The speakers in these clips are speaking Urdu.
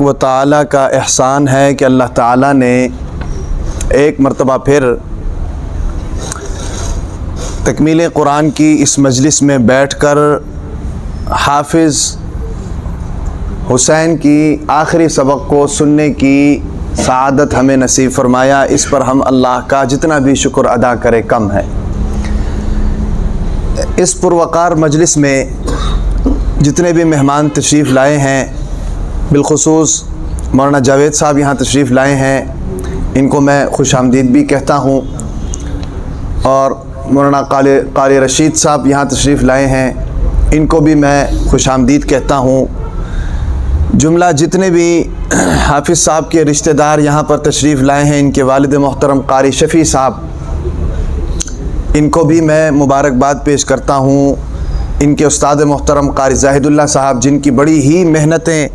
و تعالی کا احسان ہے کہ اللہ تعالی نے ایک مرتبہ پھر تکمیل قرآن کی اس مجلس میں بیٹھ کر حافظ حسین کی آخری سبق کو سننے کی سعادت ہمیں نصیب فرمایا۔ اس پر ہم اللہ کا جتنا بھی شکر ادا کرے کم ہے۔ اس پروقار مجلس میں جتنے بھی مہمان تشریف لائے ہیں، بالخصوص مولانا جاوید صاحب یہاں تشریف لائے ہیں، ان کو میں خوش آمدید بھی کہتا ہوں، اور مولانا قاری رشید صاحب یہاں تشریف لائے ہیں، ان کو بھی میں خوش آمدید کہتا ہوں۔ جملہ جتنے بھی حافظ صاحب کے رشتہ دار یہاں پر تشریف لائے ہیں، ان کے والد محترم قاری شفیع صاحب، ان کو بھی میں مبارکباد پیش کرتا ہوں۔ ان کے استاد محترم قاری زاہد اللہ صاحب، جن کی بڑی ہی محنتیں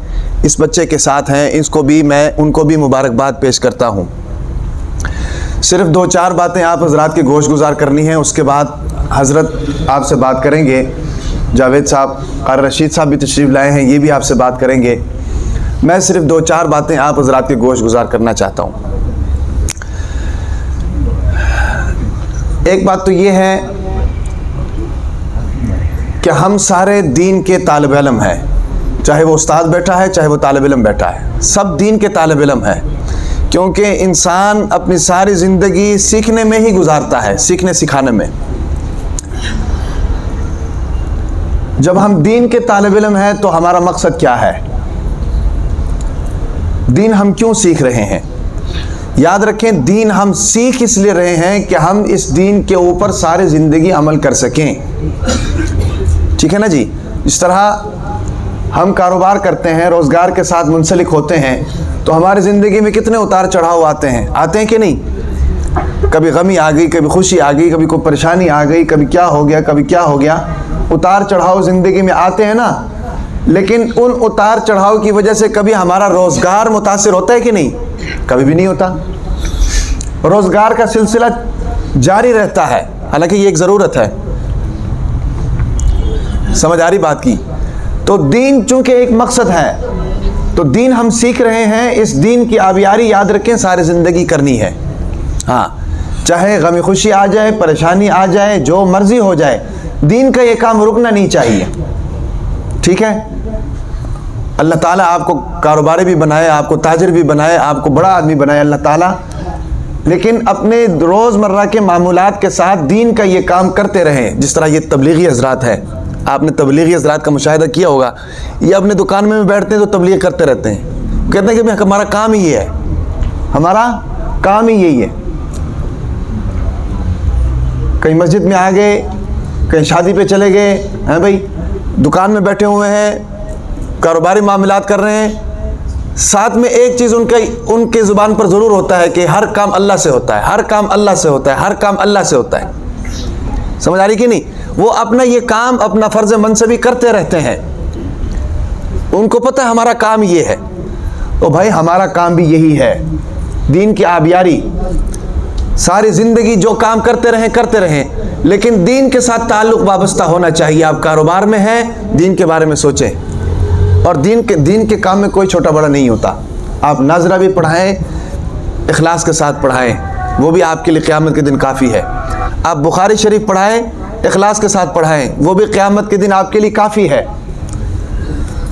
اس بچے کے ساتھ ہیں، ان کو بھی مبارکباد پیش کرتا ہوں۔ صرف دو چار باتیں آپ حضرات کی گوش گزار کرنی ہیں، اس کے بعد حضرت آپ سے بات کریں گے۔ جاوید صاحب، قاری رشید صاحب بھی تشریف لائے ہیں، یہ بھی آپ سے بات کریں گے۔ میں صرف دو چار باتیں آپ حضرات کی گوش گزار کرنا چاہتا ہوں۔ ایک بات تو یہ ہے کہ ہم سارے دین کے طالب علم ہیں، چاہے وہ استاد بیٹھا ہے، چاہے وہ طالب علم بیٹھا ہے، سب دین کے طالب علم ہیں، کیونکہ انسان اپنی ساری زندگی سیکھنے میں ہی گزارتا ہے، سیکھنے سکھانے میں۔ جب ہم دین کے طالب علم ہیں تو ہمارا مقصد کیا ہے؟ دین ہم کیوں سیکھ رہے ہیں؟ یاد رکھیں، دین ہم سیکھ اس لیے رہے ہیں کہ ہم اس دین کے اوپر ساری زندگی عمل کر سکیں، ٹھیک ہے نا جی؟ اس طرح ہم کاروبار کرتے ہیں، روزگار کے ساتھ منسلک ہوتے ہیں، تو ہماری زندگی میں کتنے اتار چڑھاؤ آتے ہیں کہ نہیں؟ کبھی غمی آ گئی، کبھی خوشی آ گئی، کبھی کوئی پریشانی آ گئی، کبھی کیا ہو گیا، کبھی کیا ہو گیا۔ اتار چڑھاؤ زندگی میں آتے ہیں نا، لیکن ان اتار چڑھاؤ کی وجہ سے کبھی ہمارا روزگار متاثر ہوتا ہے کہ نہیں؟ کبھی بھی نہیں ہوتا۔ روزگار کا سلسلہ جاری رہتا ہے، حالانکہ یہ ایک ضرورت ہے۔ سمجھ آ رہی بات کی؟ تو دین چونکہ ایک مقصد ہے، تو دین ہم سیکھ رہے ہیں، اس دین کی آبیاری یاد رکھیں ساری زندگی کرنی ہے۔ ہاں، چاہے غمی خوشی آ جائے، پریشانی آ جائے، جو مرضی ہو جائے، دین کا یہ کام رکنا نہیں چاہیے، ٹھیک ہے؟ اللہ تعالیٰ آپ کو کاروباری بھی بنائے، آپ کو تاجر بھی بنائے، آپ کو بڑا آدمی بنائے اللہ تعالیٰ، لیکن اپنے روزمرہ کے معمولات کے ساتھ دین کا یہ کام کرتے رہیں۔ جس طرح یہ تبلیغی حضرات ہے، آپ نے تبلیغی حضرات کا مشاہدہ کیا ہوگا، یہ اپنے دکان میں بیٹھتے ہیں تو تبلیغ کرتے رہتے ہیں، کہتے ہیں کہ ہمارا کام ہی یہ ہے، ہمارا کام ہی یہی ہے۔ کہیں مسجد میں آ گئے، کہیں شادی پہ چلے گئے ہیں، بھائی دکان میں بیٹھے ہوئے ہیں، کاروباری معاملات کر رہے ہیں، ساتھ میں ایک چیز ان کے زبان پر ضرور ہوتا ہے کہ ہر کام اللہ سے ہوتا ہے، ہر کام اللہ سے ہوتا ہے، ہر کام اللہ سے ہوتا ہے۔ سمجھ آ رہی کہ نہیں؟ وہ اپنا یہ کام، اپنا فرض منصبی کرتے رہتے ہیں، ان کو پتہ ہے ہمارا کام یہ ہے۔ تو بھائی ہمارا کام بھی یہی ہے، دین کی آبیاری، ساری زندگی جو کام کرتے رہیں، لیکن دین کے ساتھ تعلق وابستہ ہونا چاہیے۔ آپ کاروبار میں ہیں، دین کے بارے میں سوچیں، اور دین کے کام میں کوئی چھوٹا بڑا نہیں ہوتا۔ آپ ناظرہ بھی پڑھائیں، اخلاص کے ساتھ پڑھائیں، وہ بھی آپ کے لیے قیامت کے دن کافی ہے۔ آپ بخاری شریف پڑھائیں، اخلاص کے ساتھ پڑھائیں، وہ بھی قیامت کے دن آپ کے لیے کافی ہے۔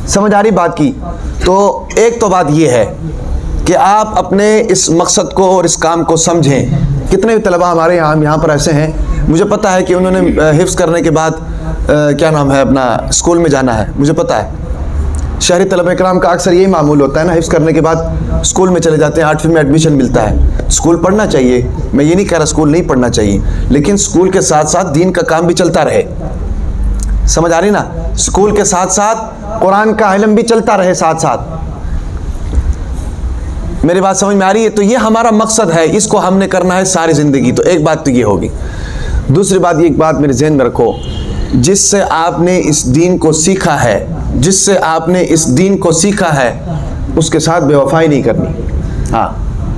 سمجھ آ رہی بات کی؟ تو ایک تو بات یہ ہے کہ آپ اپنے اس مقصد کو اور اس کام کو سمجھیں۔ کتنے بھی طلبہ ہمارے یہاں پر ایسے ہیں، مجھے پتہ ہے کہ انہوں نے حفظ کرنے کے بعد کیا نام ہے اپنا اسکول میں جانا ہے، مجھے پتہ ہے۔ شہری طلبہ کرام کا اکثر یہی معمول ہوتا ہے نا، حفظ کرنے کے بعد اسکول میں چلے جاتے ہیں، 8ویں میں ایڈمیشن ملتا ہے۔ اسکول پڑھنا چاہیے، میں یہ نہیں کہہ رہا اسکول نہیں پڑھنا چاہیے، لیکن اسکول کے ساتھ ساتھ دین کا کام بھی چلتا رہے۔ سمجھ آ رہی نا؟ اسکول کے ساتھ ساتھ قرآن کا علم بھی چلتا رہے ساتھ ساتھ۔ میری بات سمجھ میں آ رہی ہے؟ تو یہ ہمارا مقصد ہے، اس کو ہم نے کرنا ہے ساری زندگی۔ تو ایک بات تو یہ ہوگی۔ دوسری بات، یہ ایک بات میرے ذہن میں رکھو، جس سے آپ نے اس دین کو سیکھا ہے، اس کے ساتھ بے وفائی نہیں کرنی۔ ہاں،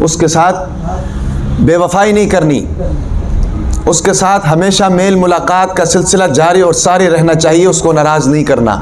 اس کے ساتھ بے وفائی نہیں کرنی، اس کے ساتھ ہمیشہ میل ملاقات کا سلسلہ جاری اور ساری رہنا چاہیے، اس کو ناراض نہیں کرنا۔